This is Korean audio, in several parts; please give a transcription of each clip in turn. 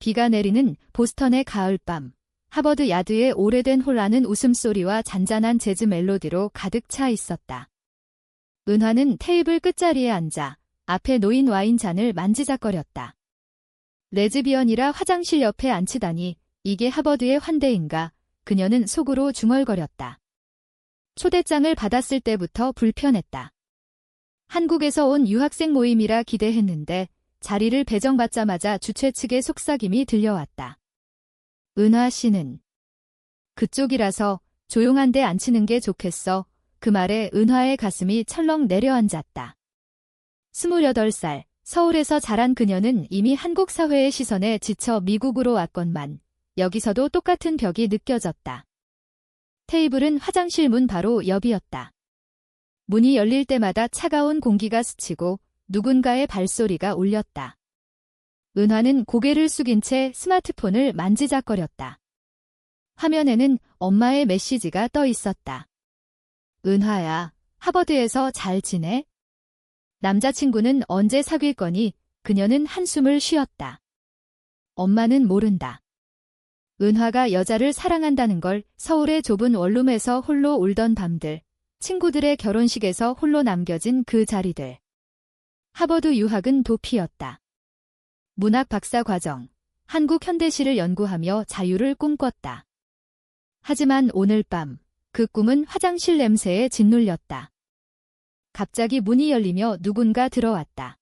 비가 내리는 보스턴의 가을밤. 하버드 야드의 오래된 홀라는 웃음소리와 잔잔한 재즈 멜로디로 가득 차 있었다. 은하는 테이블 끝자리에 앉아 앞에 놓인 와인잔을 만지작거렸다. 레즈비언이라 화장실 옆에 앉히다니 이게 하버드의 환대인가? 그녀는 속으로 중얼거렸다. 초대장을 받았을 때부터 불편했다. 한국에서 온 유학생 모임이라 기대했는데 자리를 배정받자마자 주최 측의 속삭임이 들려왔다. 은하 씨는 그쪽이라서 조용한 데 앉히는 게 좋겠어. 그 말에 은하의 가슴이 철렁 내려앉았다. 28살, 서울에서 자란 그녀는 이미 한국 사회의 시선에 지쳐 미국으로 왔건만 여기서도 똑같은 벽이 느껴졌다. 테이블은 화장실 문 바로 옆이었다. 문이 열릴 때마다 차가운 공기가 스치고 누군가의 발소리가 울렸다. 은하는 고개를 숙인 채 스마트폰을 만지작거렸다. 화면에는 엄마의 메시지가 떠 있었다. 은하야, 하버드에서 잘 지내? 남자친구는 언제 사귈 거니? 그녀는 한숨을 쉬었다. 엄마는 모른다. 은하가 여자를 사랑한다는 걸 서울의 좁은 원룸에서 홀로 울던 밤들, 친구들의 결혼식에서 홀로 남겨진 그 자리들. 하버드 유학은 도피였다. 문학 박사 과정, 한국 현대시를 연구하며 자유를 꿈꿨다. 하지만 오늘 밤, 그 꿈은 화장실 냄새에 짓눌렸다. 갑자기 문이 열리며 누군가 들어왔다.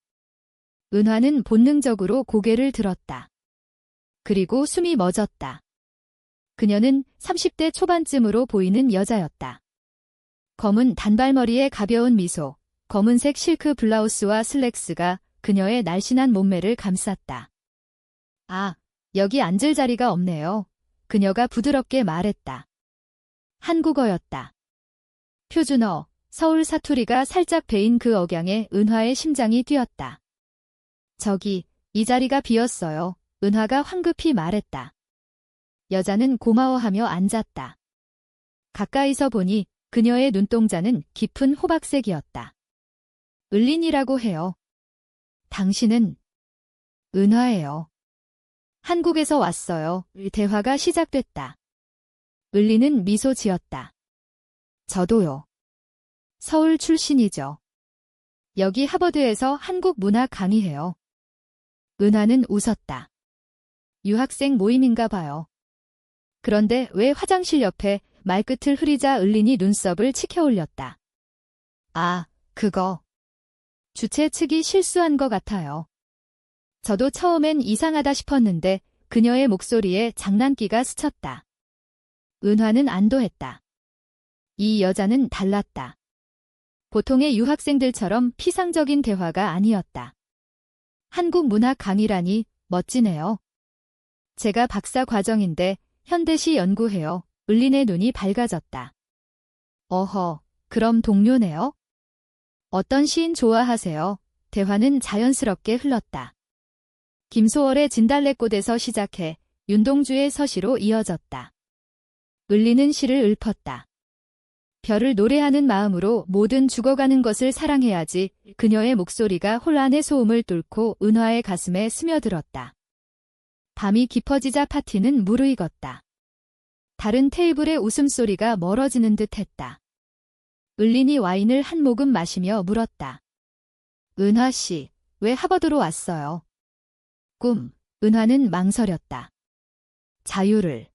은하는 본능적으로 고개를 들었다. 그리고 숨이 멎었다. 그녀는 30대 초반쯤으로 보이는 여자였다. 검은 단발머리에 가벼운 미소, 검은색 실크 블라우스와 슬랙스가 그녀의 날씬한 몸매를 감쌌다. 아, 여기 앉을 자리가 없네요. 그녀가 부드럽게 말했다. 한국어였다. 표준어, 서울 사투리가 살짝 배인 그 억양에 은하의 심장이 뛰었다. 저기, 이 자리가 비었어요. 은하가 황급히 말했다. 여자는 고마워하며 앉았다. 가까이서 보니 그녀의 눈동자는 깊은 호박색이었다. 을린이라고 해요. 당신은? 은하예요. 한국에서 왔어요. 대화가 시작됐다. 을린은 미소 지었다. 저도요. 서울 출신이죠. 여기 하버드에서 한국 문학 강의해요. 은하는 웃었다. 유학생 모임인가 봐요. 그런데 왜 화장실 옆에 말끝을 흐리자 을린이 눈썹을 치켜 올렸다. 아, 그거. 주최 측이 실수한 것 같아요. 저도 처음엔 이상하다 싶었는데 그녀의 목소리에 장난기가 스쳤다. 은하는 안도했다. 이 여자는 달랐다. 보통의 유학생들처럼 피상적인 대화가 아니었다. 한국 문학 강의라니 멋지네요. 제가 박사 과정인데 현대시 연구해요. 을린의 눈이 밝아졌다. 어허, 그럼 동료네요? 어떤 시인 좋아하세요? 대화는 자연스럽게 흘렀다. 김소월의 진달래꽃에서 시작해 윤동주의 서시로 이어졌다. 을린은 시를 읊었다. 별을 노래하는 마음으로 모든 죽어가는 것을 사랑해야지. 그녀의 목소리가 혼란의 소음을 뚫고 은하의 가슴에 스며들었다. 밤이 깊어지자 파티는 무르익었다. 다른 테이블의 웃음소리가 멀어지는 듯 했다. 을린이 와인을 한 모금 마시며 물었다. 은하 씨, 왜 하버드로 왔어요? 꿈, 은하는 망설였다. 자유를.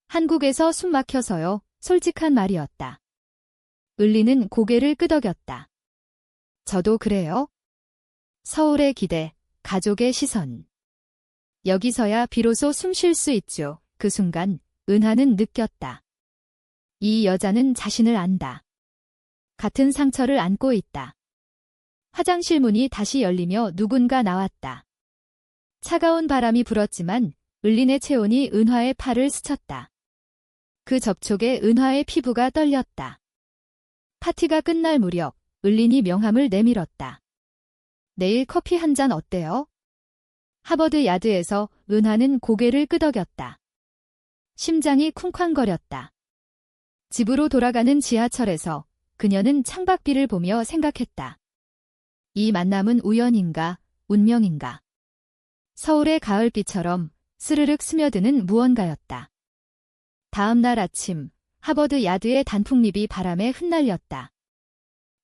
한국에서 숨 막혀서요. 솔직한 말이었다. 을린은 고개를 끄덕였다. 저도 그래요? 서울의 기대, 가족의 시선. 여기서야 비로소 숨 쉴 수 있죠. 그 순간 은하는 느꼈다. 이 여자는 자신을 안다. 같은 상처를 안고 있다. 화장실 문이 다시 열리며 누군가 나왔다. 차가운 바람이 불었지만 을린의 체온이 은하의 팔을 스쳤다. 그 접촉에 은하의 피부가 떨렸다. 파티가 끝날 무렵 을린이 명함을 내밀었다. 내일 커피 한 잔 어때요? 하버드 야드에서 은하는 고개를 끄덕였다. 심장이 쿵쾅거렸다. 집으로 돌아가는 지하철에서 그녀는 창밖비를 보며 생각했다. 이 만남은 우연인가, 운명인가. 서울의 가을비처럼 스르륵 스며드는 무언가였다. 다음 날 아침, 하버드 야드의 단풍잎이 바람에 흩날렸다.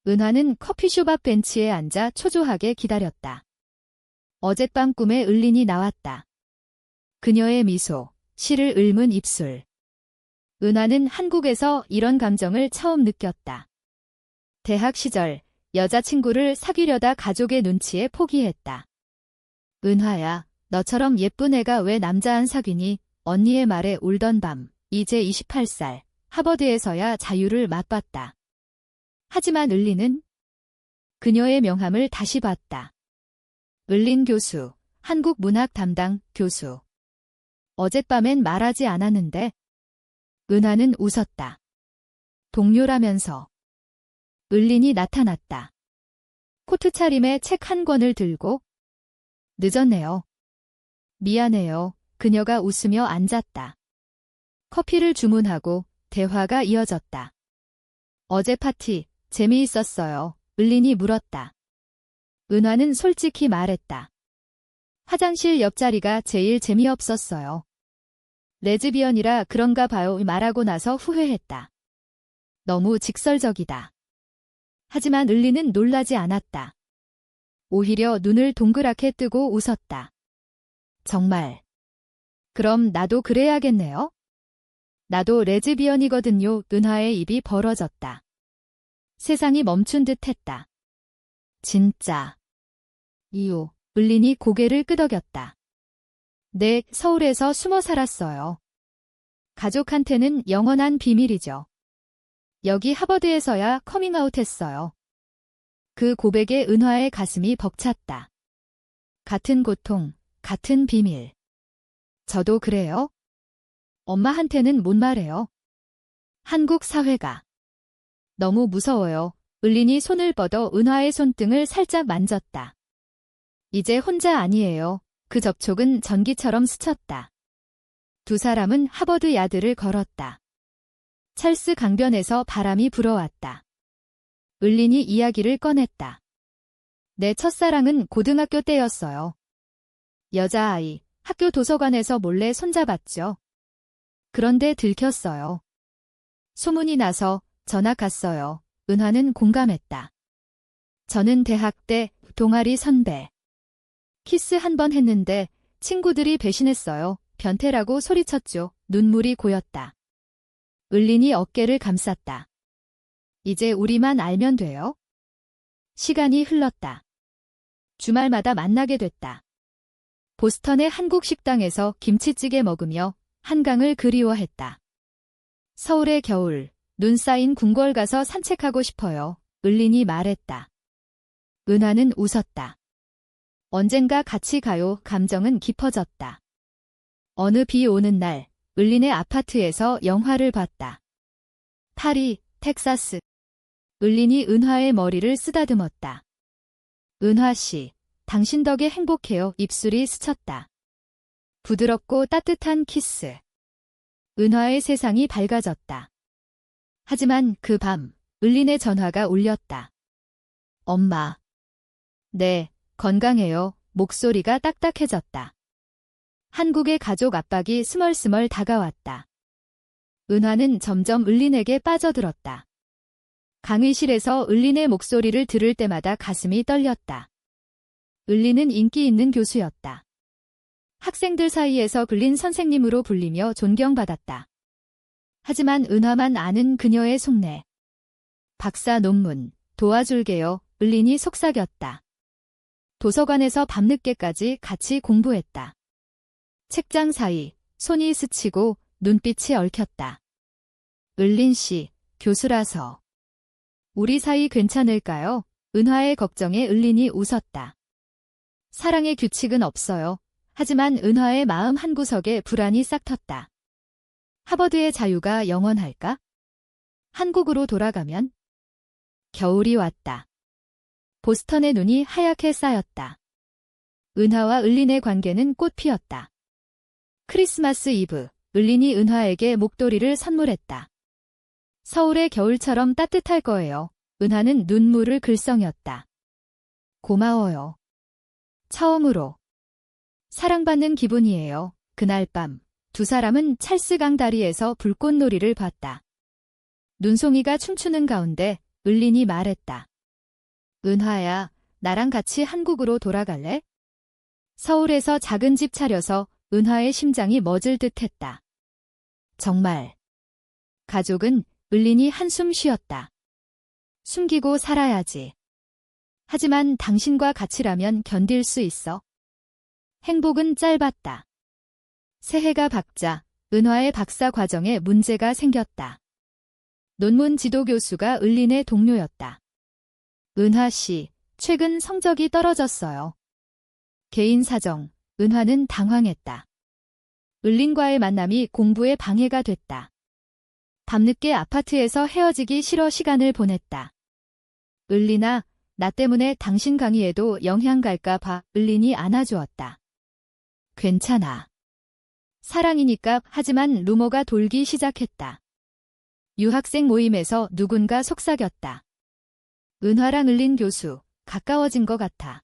은하는 커피숍 앞 벤치에 앉아 초조하게 기다렸다. 어젯밤 꿈에 을린이 나왔다. 그녀의 미소, 시를 읊은 입술. 은하는 한국에서 이런 감정을 처음 느꼈다. 대학 시절 여자친구를 사귀려다 가족의 눈치에 포기했다. 은하야, 너처럼 예쁜 애가 왜 남자 안 사귀니? 언니의 말에 울던 밤, 이제 28살, 하버드에서야 자유를 맛봤다. 하지만 을린은 그녀의 명함을 다시 봤다. 을린 교수, 한국 문학 담당 교수. 어젯밤엔 말하지 않았는데. 은하는 웃었다. 동료라면서. 을린이 나타났다. 코트 차림에 책 한 권을 들고. 늦었네요. 미안해요. 그녀가 웃으며 앉았다. 커피를 주문하고 대화가 이어졌다. 어제 파티 재미있었어요. 을린이 물었다. 은하는 솔직히 말했다. 화장실 옆자리가 제일 재미없었어요. 레즈비언이라 그런가 봐요. 말하고 나서 후회했다. 너무 직설적이다. 하지만 을린은 놀라지 않았다. 오히려 눈을 동그랗게 뜨고 웃었다. 정말. 그럼 나도 그래야겠네요. 나도 레즈비언이거든요. 은하의 입이 벌어졌다. 세상이 멈춘 듯 했다. 진짜. 이유. 을린이 고개를 끄덕였다. 네, 서울에서 숨어 살았어요. 가족한테는 영원한 비밀이죠. 여기 하버드에서야 커밍아웃 했어요. 그 고백에 은하의 가슴이 벅찼다. 같은 고통, 같은 비밀. 저도 그래요? 엄마한테는 못 말해요. 한국 사회가. 너무 무서워요. 을린이 손을 뻗어 은하의 손등을 살짝 만졌다. 이제 혼자 아니에요. 그 접촉은 전기처럼 스쳤다. 두 사람은 하버드 야드를 걸었다. 찰스 강변에서 바람이 불어왔다. 을린이 이야기를 꺼냈다. 내 첫사랑은 고등학교 때였어요. 여자아이, 학교 도서관에서 몰래 손잡았죠. 그런데 들켰어요. 소문이 나서 전학 갔어요. 은하는 공감했다. 저는 대학 때 동아리 선배. 키스 한 번 했는데 친구들이 배신했어요. 변태라고 소리쳤죠. 눈물이 고였다. 을린이 어깨를 감쌌다. 이제 우리만 알면 돼요? 시간이 흘렀다. 주말마다 만나게 됐다. 보스턴의 한국 식당에서 김치찌개 먹으며 한강을 그리워했다. 서울의 겨울, 눈 쌓인 궁궐 가서 산책하고 싶어요. 을린이 말했다. 은하는 웃었다. 언젠가 같이 가요. 감정은 깊어졌다. 어느 비 오는 날, 을린의 아파트에서 영화를 봤다. 파리, 텍사스. 을린이 은하의 머리를 쓰다듬었다. 은하 씨, 당신 덕에 행복해요. 입술이 스쳤다. 부드럽고 따뜻한 키스. 은하의 세상이 밝아졌다. 하지만 그 밤, 을린의 전화가 울렸다. 엄마. 네, 건강해요. 목소리가 딱딱해졌다. 한국의 가족 압박이 스멀스멀 다가왔다. 은하는 점점 을린에게 빠져들었다. 강의실에서 을린의 목소리를 들을 때마다 가슴이 떨렸다. 을린은 인기 있는 교수였다. 학생들 사이에서 불린 선생님으로 불리며 존경받았다. 하지만 은하만 아는 그녀의 속내. 박사 논문, 도와줄게요. 을린이 속삭였다. 도서관에서 밤늦게까지 같이 공부했다. 책장 사이, 손이 스치고 눈빛이 얽혔다. 을린 씨, 교수라서. 우리 사이 괜찮을까요? 은하의 걱정에 을린이 웃었다. 사랑의 규칙은 없어요. 하지만 은하의 마음 한구석에 불안이 싹 텄다. 하버드의 자유가 영원할까? 한국으로 돌아가면? 겨울이 왔다. 보스턴의 눈이 하얗게 쌓였다. 은하와 을린의 관계는 꽃 피었다. 크리스마스 이브, 을린이 은하에게 목도리를 선물했다. 서울의 겨울처럼 따뜻할 거예요. 은하는 눈물을 글썽였다. 고마워요. 처음으로. 사랑받는 기분이에요. 그날 밤 두 사람은 찰스강 다리에서 불꽃놀이를 봤다. 눈송이가 춤추는 가운데 을린이 말했다. 은하야, 나랑 같이 한국으로 돌아갈래? 서울에서 작은 집 차려서 은하의 심장이 멎을 듯했다. 정말. 가족은 을린이 한숨 쉬었다. 숨기고 살아야지. 하지만 당신과 같이라면 견딜 수 있어. 행복은 짧았다. 새해가 밝자 은하의 박사 과정에 문제가 생겼다. 논문 지도 교수가 을린의 동료였다. 은하 씨, 최근 성적이 떨어졌어요. 개인 사정, 은하는 당황했다. 을린과의 만남이 공부에 방해가 됐다. 밤늦게 아파트에서 헤어지기 싫어 시간을 보냈다. 을린아, 나 때문에 당신 강의에도 영향 갈까 봐. 을린이 안아주었다. 괜찮아. 사랑이니까. 하지만 루머가 돌기 시작했다. 유학생 모임에서 누군가 속삭였다. 은하랑 을린 교수, 가까워진 것 같아.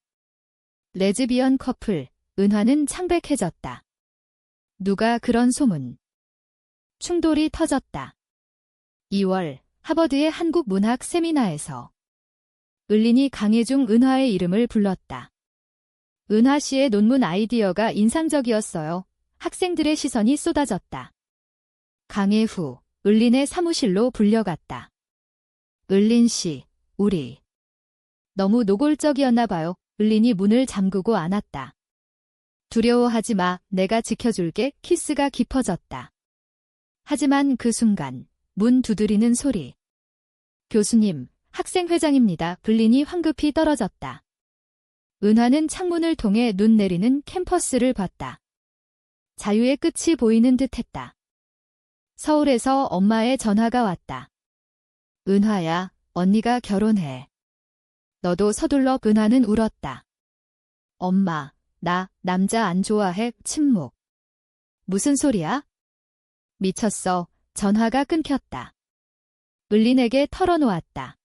레즈비언 커플, 은하는 창백해졌다. 누가 그런 소문. 충돌이 터졌다. 2월, 하버드의 한국문학 세미나에서 을린이 강의 중 은하의 이름을 불렀다. 은하 씨의 논문 아이디어가 인상적이었어요. 학생들의 시선이 쏟아졌다. 강의 후 을린의 사무실로 불려갔다. 을린 씨, 우리 너무 노골적이었나 봐요. 을린이 문을 잠그고 안았다. 두려워하지 마, 내가 지켜줄게. 키스가 깊어졌다. 하지만 그 순간 문 두드리는 소리. 교수님, 학생회장입니다. 을린이 황급히 떨어졌다. 은하는 창문을 통해 눈 내리는 캠퍼스를 봤다. 자유의 끝이 보이는 듯했다. 서울에서 엄마의 전화가 왔다. 은하야, 언니가 결혼해. 너도 서둘러. 은하는 울었다. 엄마, 나 남자 안 좋아해. 침묵. 무슨 소리야? 미쳤어. 전화가 끊겼다. 을린에게 털어놓았다.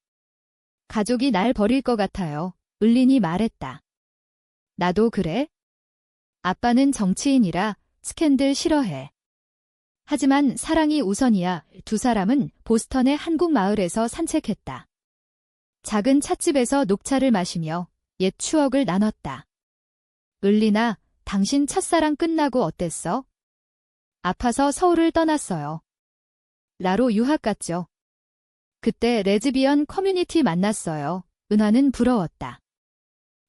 가족이 날 버릴 것 같아요. 을린이 말했다. 나도 그래? 아빠는 정치인이라 스캔들 싫어해. 하지만 사랑이 우선이야. 두 사람은 보스턴의 한국 마을에서 산책했다. 작은 찻집에서 녹차를 마시며 옛 추억을 나눴다. 을린아, 당신 첫사랑 끝나고 어땠어? 아파서 서울을 떠났어요. 나로 유학 갔죠. 그때 레즈비언 커뮤니티 만났어요. 은하는 부러웠다.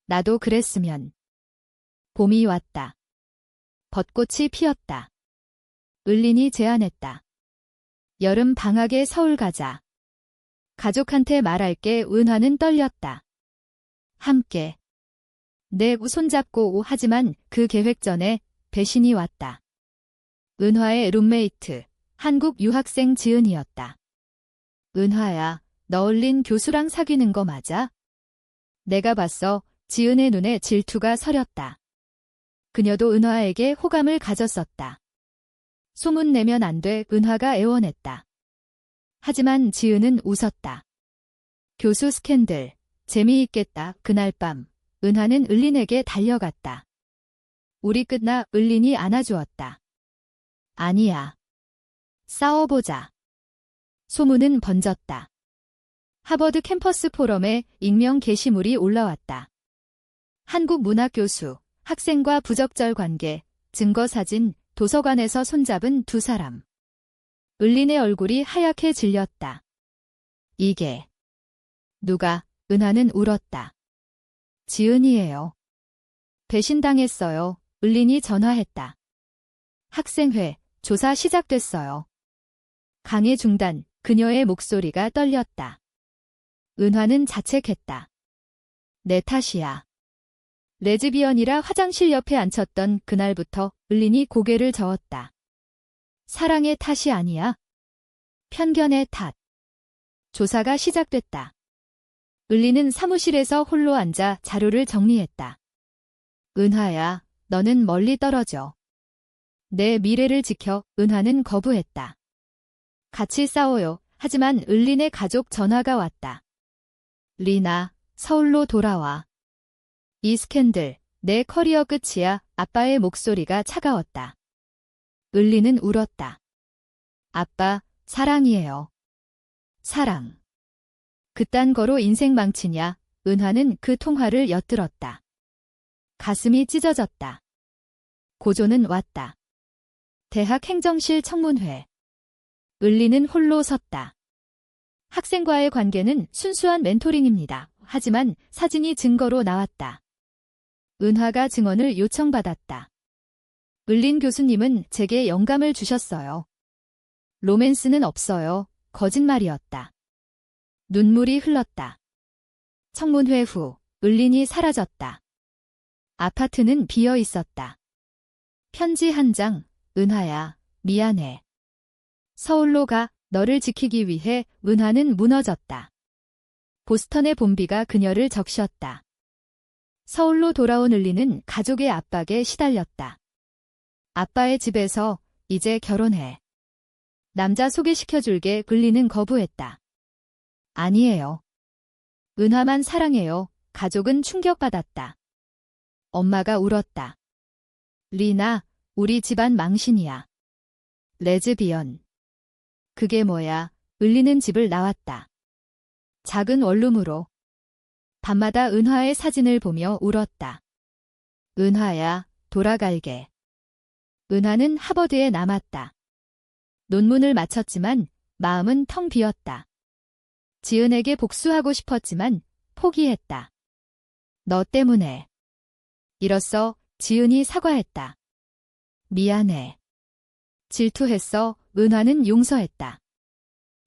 나도 그랬으면. 봄이 왔다. 벚꽃이 피었다. 을린이 제안했다. 여름 방학에 서울 가자. 가족한테 말할게. 은하는 떨렸다. 함께. 내 손잡고. 하지만 그 계획 전에 배신이 왔다. 은하의 룸메이트, 한국 유학생 지은이었다. 은하야, 너 을린 교수랑 사귀는 거 맞아? 내가 봤어. 지은의 눈에 질투가 서렸다. 그녀도 은하에게 호감을 가졌었다. 소문 내면 안 돼. 은하가 애원했다. 하지만 지은은 웃었다. 교수 스캔들, 재미있겠다. 그날 밤, 은하는 을린에게 달려갔다. 우리 끝나. 을린이 안아주었다. 아니야. 싸워보자. 소문은 번졌다. 하버드 캠퍼스 포럼에 익명 게시물이 올라왔다. 한국 문학 교수, 학생과 부적절 관계, 증거 사진, 도서관에서 손잡은 두 사람. 을린의 얼굴이 하얗게 질렸다. 이게 누가? 은하는 울었다. 지은이에요. 배신당했어요. 을린이 전화했다. 학생회, 조사 시작됐어요. 강의 중단, 그녀의 목소리가 떨렸다. 은하는 자책했다. 내 탓이야. 레즈비언이라 화장실 옆에 앉혔던 그날부터 을린이 고개를 저었다. 사랑의 탓이 아니야. 편견의 탓. 조사가 시작됐다. 을린은 사무실에서 홀로 앉아 자료를 정리했다. 은하야, 너는 멀리 떨어져. 내 미래를 지켜. 은하는 거부했다. 같이 싸워요. 하지만 을린의 가족 전화가 왔다. 리나, 서울로 돌아와. 이 스캔들, 내 커리어 끝이야. 아빠의 목소리가 차가웠다. 을리는 울었다. 아빠, 사랑이에요. 사랑. 그딴 거로 인생 망치냐? 은화는 그 통화를 엿들었다. 가슴이 찢어졌다. 고조는 왔다. 대학 행정실 청문회. 을리는 홀로 섰다. 학생과의 관계는 순수한 멘토링입니다. 하지만 사진이 증거로 나왔다. 은화가 증언을 요청받았다. 을린 교수님은 제게 영감을 주셨어요. 로맨스는 없어요. 거짓말이었다. 눈물이 흘렀다. 청문회 후 을린이 사라졌다. 아파트는 비어 있었다. 편지 한 장, 은하야, 미안해. 서울로 가, 너를 지키기 위해. 은하는 무너졌다. 보스턴의 봄비가 그녀를 적셨다. 서울로 돌아온 을리는 가족의 압박에 시달렸다. 아빠의 집에서 이제 결혼해. 남자 소개시켜줄게. 을리는 거부했다. 아니에요. 은하만 사랑해요. 가족은 충격받았다. 엄마가 울었다. 리나, 우리 집안 망신이야. 레즈비언. 그게 뭐야? 을리는 집을 나왔다. 작은 원룸으로. 밤마다 은하의 사진을 보며 울었다. 은하야, 돌아갈게. 은하는 하버드에 남았다. 논문을 마쳤지만 마음은 텅 비었다. 지은에게 복수하고 싶었지만 포기했다. 너 때문에. 이로써 지은이 사과했다. 미안해. 질투했어. 은하는 용서했다.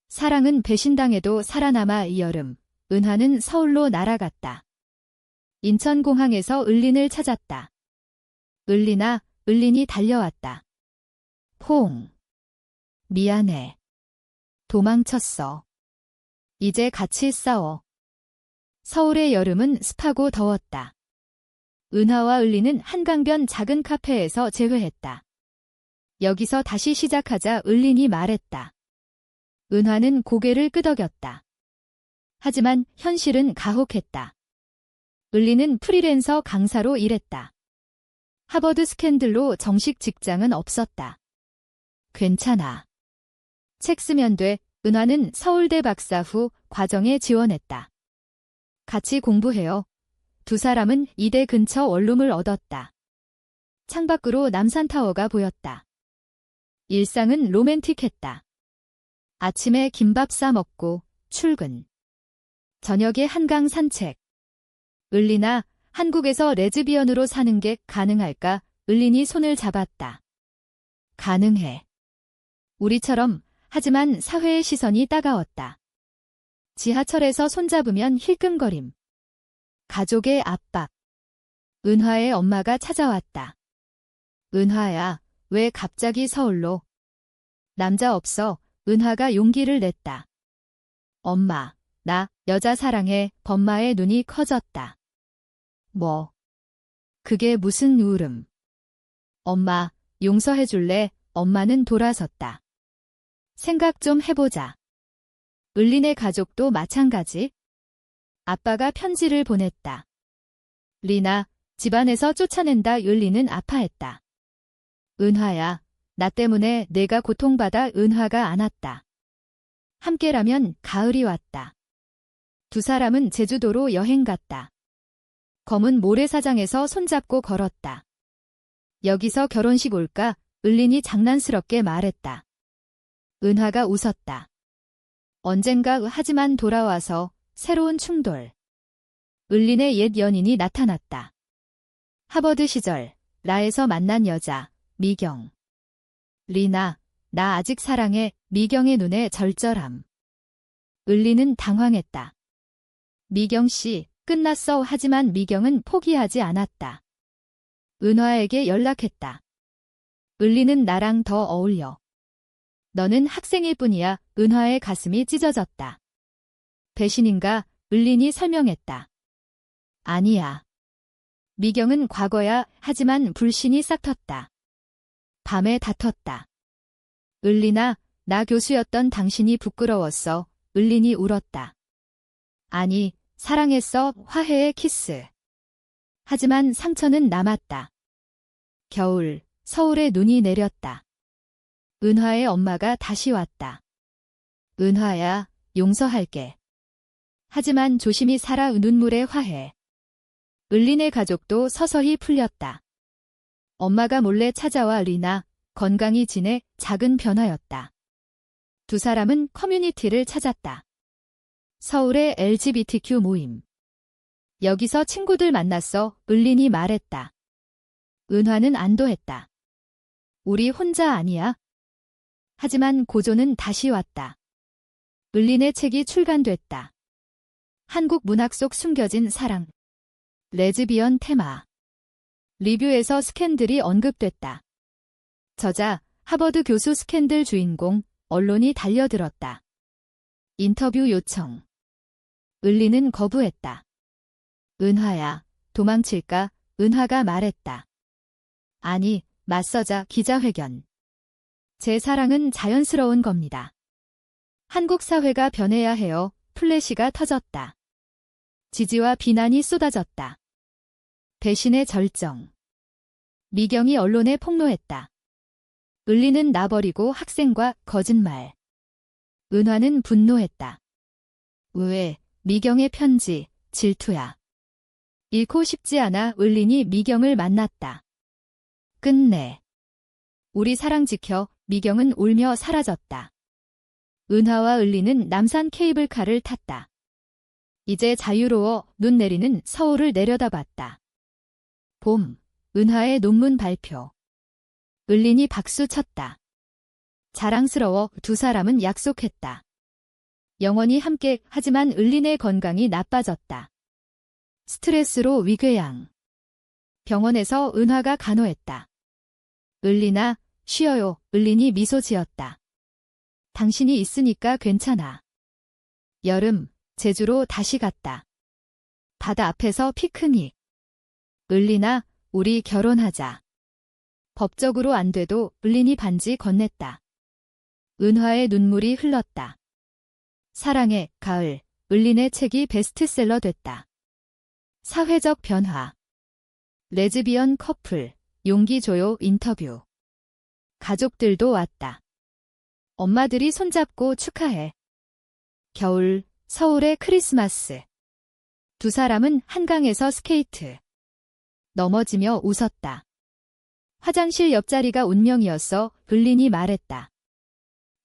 사랑은 배신당해도 살아남아. 이 여름, 은하는 서울로 날아갔다. 인천공항에서 을린을 찾았다. 을린아, 을린이 달려왔다. 퐁. 미안해. 도망쳤어. 이제 같이 싸워. 서울의 여름은 습하고 더웠다. 은하와 을리는 한강변 작은 카페에서 재회했다. 여기서 다시 시작하자. 을린이 말했다. 은하는 고개를 끄덕였다. 하지만 현실은 가혹했다. 을리는 프리랜서 강사로 일했다. 하버드 스캔들로 정식 직장은 없었다. 괜찮아. 책 쓰면 돼. 은하는 서울대 박사 후 과정에 지원했다. 같이 공부해요. 두 사람은 이대 근처 원룸을 얻었다. 창밖으로 남산타워가 보였다. 일상은 로맨틱했다. 아침에 김밥 싸 먹고 출근. 저녁에 한강 산책. 을리나, 한국에서 레즈비언으로 사는 게 가능할까? 을린이 손을 잡았다. 가능해. 우리처럼. 하지만 사회의 시선이 따가웠다. 지하철에서 손잡으면 힐끔거림. 가족의 압박. 은하의 엄마가 찾아왔다. 은하야, 왜 갑자기 서울로? 남자 없어. 은하가 용기를 냈다. 엄마, 나 여자 사랑해. 범마의 눈이 커졌다. 뭐? 그게 무슨 울음? 엄마, 용서해줄래? 엄마는 돌아섰다. 생각 좀 해보자. 을린의 가족도 마찬가지. 아빠가 편지를 보냈다. 리나, 집안에서 쫓아낸다. 을리는 아파했다. 은하야, 나 때문에 내가 고통받아. 은하가 안았다. 함께라면 가을이 왔다. 두 사람은 제주도로 여행 갔다. 검은 모래사장에서 손잡고 걸었다. 여기서 결혼식 올까? 을린이 장난스럽게 말했다. 은하가 웃었다. 언젠가. 하지만 돌아와서 새로운 충돌. 을린의 옛 연인이 나타났다. 하버드 시절 라에서 만난 여자, 미경. 리나, 나 아직 사랑해. 미경의 눈에 절절함. 을린은 당황했다. 미경 씨, 끝났어. 하지만 미경은 포기하지 않았다. 은하에게 연락했다. 을린은 나랑 더 어울려. 너는 학생일 뿐이야. 은하의 가슴이 찢어졌다. 배신인가? 을린이 설명했다. 아니야. 미경은 과거야. 하지만 불신이 싹텄다. 밤에 다퉜다. 을린아, 나 교수였던 당신이 부끄러웠어. 을린이 울었다. 아니, 사랑했어. 화해의 키스. 하지만 상처는 남았다. 겨울, 서울에 눈이 내렸다. 은하의 엄마가 다시 왔다. 은하야, 용서할게. 하지만 조심히 살아. 눈물의 화해. 을린의 가족도 서서히 풀렸다. 엄마가 몰래 찾아와 리나, 건강히 지내. 작은 변화였다. 두 사람은 커뮤니티를 찾았다. 서울의 LGBTQ 모임. 여기서 친구들 만났어. 을린이 말했다. 은하는 안도했다. 우리 혼자 아니야. 하지만 고조는 다시 왔다. 을린의 책이 출간됐다. 한국 문학 속 숨겨진 사랑. 레즈비언 테마. 리뷰에서 스캔들이 언급됐다. 저자, 하버드 교수 스캔들 주인공, 언론이 달려들었다. 인터뷰 요청. 을린은 거부했다. 은하야, 도망칠까? 은하가 말했다. 아니, 맞서자. 기자회견. 제 사랑은 자연스러운 겁니다. 한국 사회가 변해야 해요. 플래시가 터졌다. 지지와 비난이 쏟아졌다. 배신의 절정. 미경이 언론에 폭로했다. 을린은 나버리고 학생과 거짓말. 은하는 분노했다. 왜, 미경의 편지, 질투야. 잃고 싶지 않아. 을린이 미경을 만났다. 끝내. 우리 사랑 지켜. 미경은 울며 사라졌다. 은하와 을린은 남산 케이블카를 탔다. 이제 자유로워. 눈 내리는 서울을 내려다봤다. 봄, 은하의 논문 발표. 을린이 박수 쳤다. 자랑스러워. 두 사람은 약속했다. 영원히 함께. 하지만 을린의 건강이 나빠졌다. 스트레스로 위궤양. 병원에서 은하가 간호했다. 을린아, 쉬어요. 을린이 미소 지었다. 당신이 있으니까 괜찮아. 여름, 제주로 다시 갔다. 바다 앞에서 피크닉. 을린아, 우리 결혼하자. 법적으로 안 돼도 을린이 반지 건넸다. 은하의 눈물이 흘렀다. 사랑의 가을, 을린의 책이 베스트셀러 됐다. 사회적 변화. 레즈비언 커플, 용기 줘요. 인터뷰. 가족들도 왔다. 엄마들이 손잡고 축하해. 겨울, 서울의 크리스마스. 두 사람은 한강에서 스케이트. 넘어지며 웃었다. 화장실 옆자리가 운명이었어. 을린이 말했다.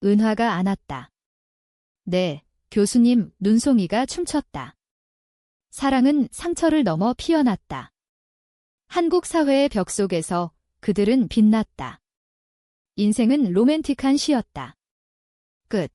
은하가 안았다. 네, 교수님. 눈송이가 춤췄다. 사랑은 상처를 넘어 피어났다. 한국 사회의 벽 속에서 그들은 빛났다. 인생은 로맨틱한 시였다. 끝.